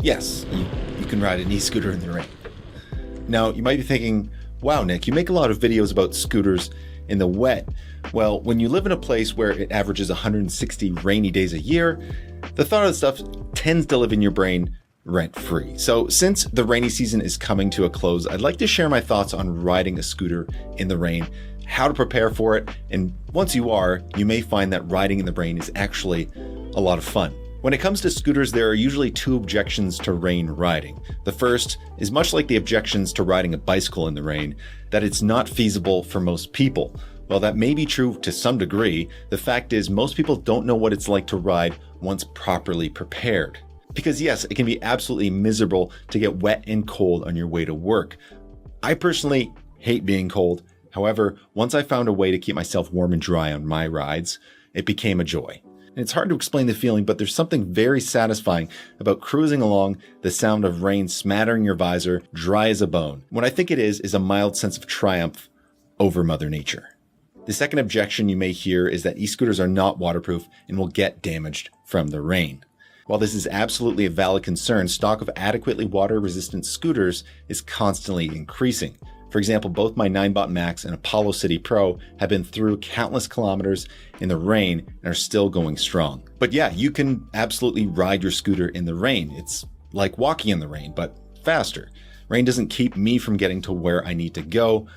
Yes, you can ride an e-scooter in the rain. Now, you might be thinking, wow, Nick, you make a lot of videos about scooters in the wet. Well, when you live in a place where it averages 160 rainy days a year, the thought of the stuff tends to live in your brain rent-free. So since the rainy season is coming to a close, I'd like to share my thoughts on riding a scooter in the rain, how to prepare for it, and once you are, you may find that riding in the rain is actually a lot of fun. When it comes to scooters, there are usually two objections to rain riding. The first is much like the objections to riding a bicycle in the rain, that it's not feasible for most people. While that may be true to some degree, the fact is most people don't know what it's like to ride once properly prepared. Because yes, it can be absolutely miserable to get wet and cold on your way to work. I personally hate being cold. However, once I found a way to keep myself warm and dry on my rides, it became a joy. And it's hard to explain the feeling, but there's something very satisfying about cruising along, the sound of rain smattering your visor, dry as a bone. What I think it is a mild sense of triumph over Mother Nature. The second objection you may hear is that e-scooters are not waterproof and will get damaged from the rain. While this is absolutely a valid concern, stock of adequately water-resistant scooters is constantly increasing. For example, both my 9bot Max and Apollo City Pro have been through countless kilometers in the rain and are still going strong. But yeah, you can absolutely ride your scooter in the rain. It's like walking in the rain, but faster. Rain doesn't keep me from getting to where I need to go.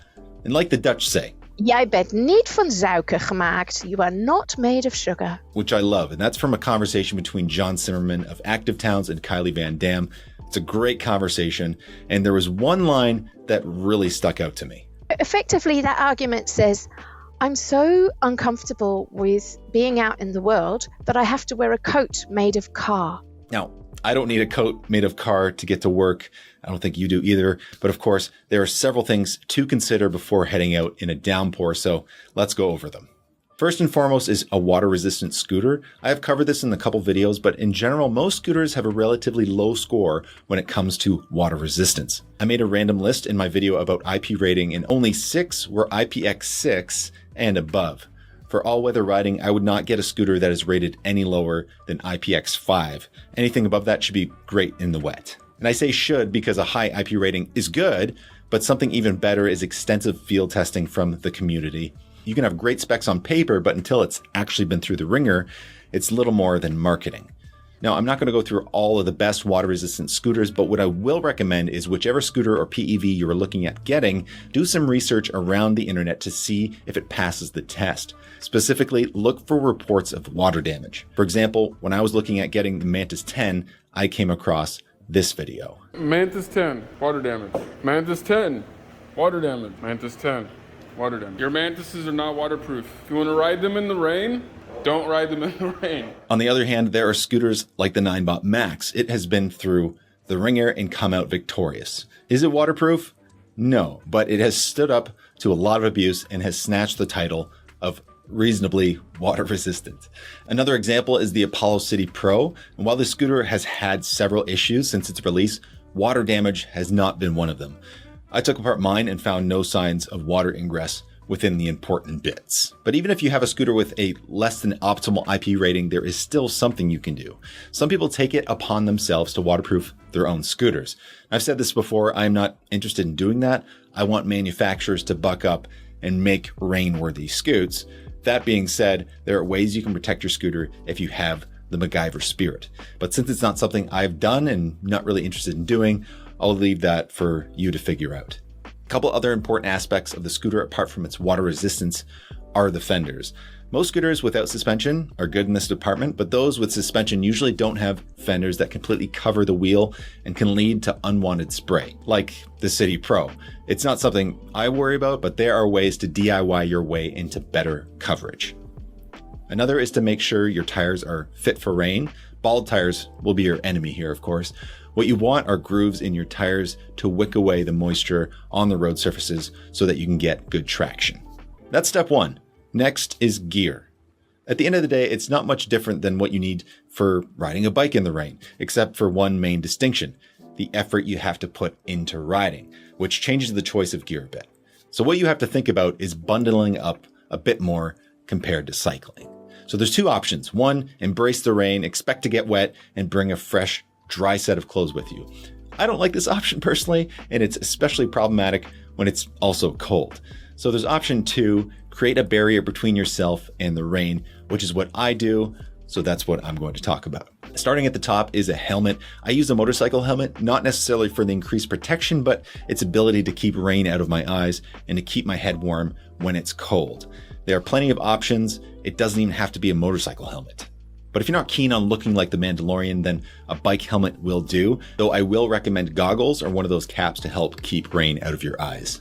And like the Dutch say, Jij bent niet van suiker gemaakt. You are not made of sugar. Which I love. And that's from a conversation between John Zimmerman of Active Towns and Kylie Van Dam. It's a great conversation. And there was one line that really stuck out to me. Effectively, that argument says, I'm so uncomfortable with being out in the world that I have to wear a coat made of car. Now, I don't need a coat made of car to get to work. I don't think you do either. But of course, there are several things to consider before heading out in a downpour. So let's go over them. First and foremost is a water-resistant scooter. I have covered this in a couple videos, but in general, most scooters have a relatively low score when it comes to water resistance. I made a random list in my video about IP rating, and only 6 were IPX6 and above. For all-weather riding, I would not get a scooter that is rated any lower than IPX5. Anything above that should be great in the wet. And I say should because a high IP rating is good, but something even better is extensive field testing from the community. You can have great specs on paper, but until it's actually been through the ringer, it's little more than marketing. Now, I'm not going to go through all of the best water-resistant scooters, but what I will recommend is whichever scooter or PEV you are looking at getting, do some research around the internet to see if it passes the test. Specifically, look for reports of water damage. For example, when I was looking at getting the Mantis 10, I came across this video. Mantis 10, water damage. Mantis 10, water damage. Mantis 10, water damage. Your Mantises are not waterproof. If you want to ride them in the rain, don't ride them in the rain. On the other hand, there are scooters like the 9bot Max. It has been through the ringer and come out victorious. Is it waterproof? No, but it has stood up to a lot of abuse and has snatched the title of reasonably water resistant. Another example is the Apollo City Pro. And while the scooter has had several issues since its release, water damage has not been one of them. I took apart mine and found no signs of water ingress within the important bits. But even if you have a scooter with a less than optimal IP rating, there is still something you can do. Some people take it upon themselves to waterproof their own scooters. I've said this before, I'm not interested in doing that. I want manufacturers to buck up and make rain-worthy scoots. That being said, there are ways you can protect your scooter if you have the MacGyver spirit. But since it's not something I've done and not really interested in doing, I'll leave that for you to figure out. A couple other important aspects of the scooter apart from its water resistance are the fenders. Most scooters without suspension are good in this department, but those with suspension usually don't have fenders that completely cover the wheel and can lead to unwanted spray, like the City Pro. It's not something I worry about, but there are ways to DIY your way into better coverage. Another is to make sure your tires are fit for rain. Bald tires will be your enemy here, of course. What you want are grooves in your tires to wick away the moisture on the road surfaces so that you can get good traction. That's step 1. Next is gear. At the end of the day, it's not much different than what you need for riding a bike in the rain, except for one main distinction, the effort you have to put into riding, which changes the choice of gear a bit. So what you have to think about is bundling up a bit more compared to cycling. So there's 2 options. 1, embrace the rain, expect to get wet, and bring a fresh dry set of clothes with you. I don't like this option personally, and it's especially problematic when it's also cold. So there's option 2, create a barrier between yourself and the rain, which is what I do. So that's what I'm going to talk about. Starting at the top is a helmet. I use a motorcycle helmet, not necessarily for the increased protection, but its ability to keep rain out of my eyes and to keep my head warm when it's cold. There are plenty of options. It doesn't even have to be a motorcycle helmet. But if you're not keen on looking like the Mandalorian, then a bike helmet will do, though I will recommend goggles or one of those caps to help keep rain out of your eyes.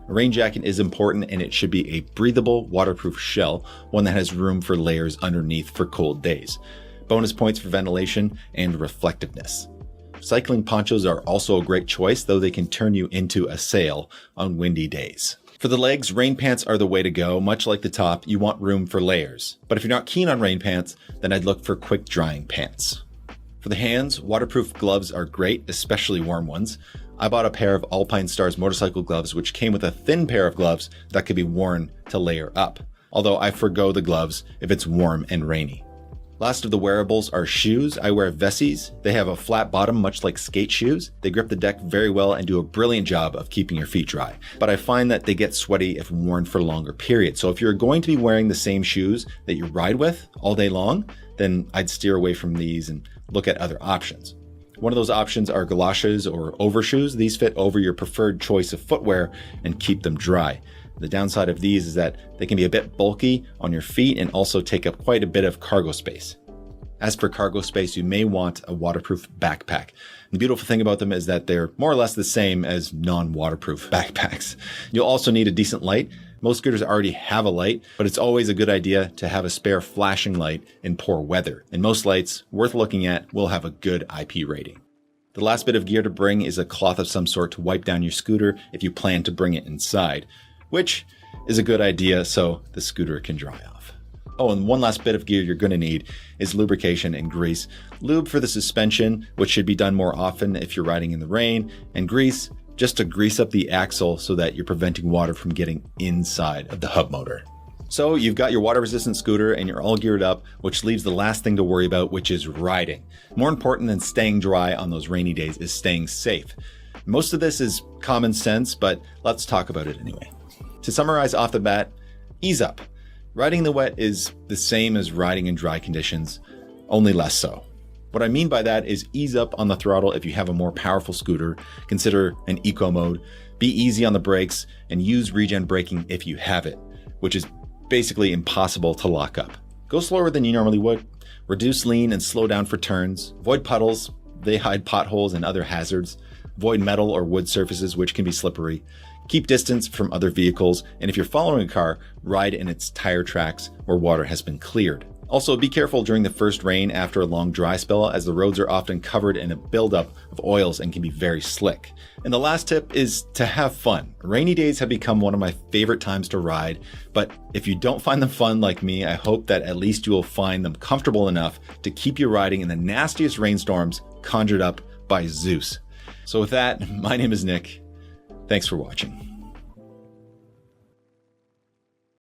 A rain jacket is important, and it should be a breathable, waterproof shell, one that has room for layers underneath for cold days. Bonus points for ventilation and reflectiveness. Cycling ponchos are also a great choice, though they can turn you into a sail on windy days. For the legs, rain pants are the way to go. Much like the top, you want room for layers. But if you're not keen on rain pants, then I'd look for quick drying pants. For the hands, waterproof gloves are great, especially warm ones. I bought a pair of Alpine Stars motorcycle gloves, which came with a thin pair of gloves that could be worn to layer up, although I forgo the gloves if it's warm and rainy. Last of the wearables are shoes. I wear Vessies. They have a flat bottom, much like skate shoes. They grip the deck very well and do a brilliant job of keeping your feet dry. But I find that they get sweaty if worn for longer periods. So if you're going to be wearing the same shoes that you ride with all day long, then I'd steer away from these and look at other options. One of those options are galoshes or overshoes. These fit over your preferred choice of footwear and keep them dry. The downside of these is that they can be a bit bulky on your feet and also take up quite a bit of cargo space. As for cargo space, you may want a waterproof backpack. The beautiful thing about them is that they're more or less the same as non-waterproof backpacks. You'll also need a decent light. Most scooters already have a light, but it's always a good idea to have a spare flashing light in poor weather. And most lights worth looking at will have a good IP rating. The last bit of gear to bring is a cloth of some sort to wipe down your scooter if you plan to bring it inside, which is a good idea so the scooter can dry off. Oh, and one last bit of gear you're going to need is lubrication and grease. Lube for the suspension, which should be done more often if you're riding in the rain, and grease just to grease up the axle so that you're preventing water from getting inside of the hub motor. So you've got your water-resistant scooter and you're all geared up, which leaves the last thing to worry about, which is riding. More important than staying dry on those rainy days is staying safe. Most of this is common sense, but let's talk about it anyway. To summarize off the bat, ease up. Riding in the wet is the same as riding in dry conditions, only less so. What I mean by that is ease up on the throttle if you have a more powerful scooter, consider an eco mode, be easy on the brakes, and use regen braking if you have it, which is basically impossible to lock up. Go slower than you normally would, reduce lean and slow down for turns, avoid puddles, they hide potholes and other hazards, avoid metal or wood surfaces which can be slippery, keep distance from other vehicles, and if you're following a car, ride in its tire tracks where water has been cleared. Also, be careful during the first rain after a long dry spell, as the roads are often covered in a buildup of oils and can be very slick. And the last tip is to have fun. Rainy days have become one of my favorite times to ride, but if you don't find them fun like me, I hope that at least you will find them comfortable enough to keep you riding in the nastiest rainstorms conjured up by Zeus. So with that, my name is Nick. Thanks for watching.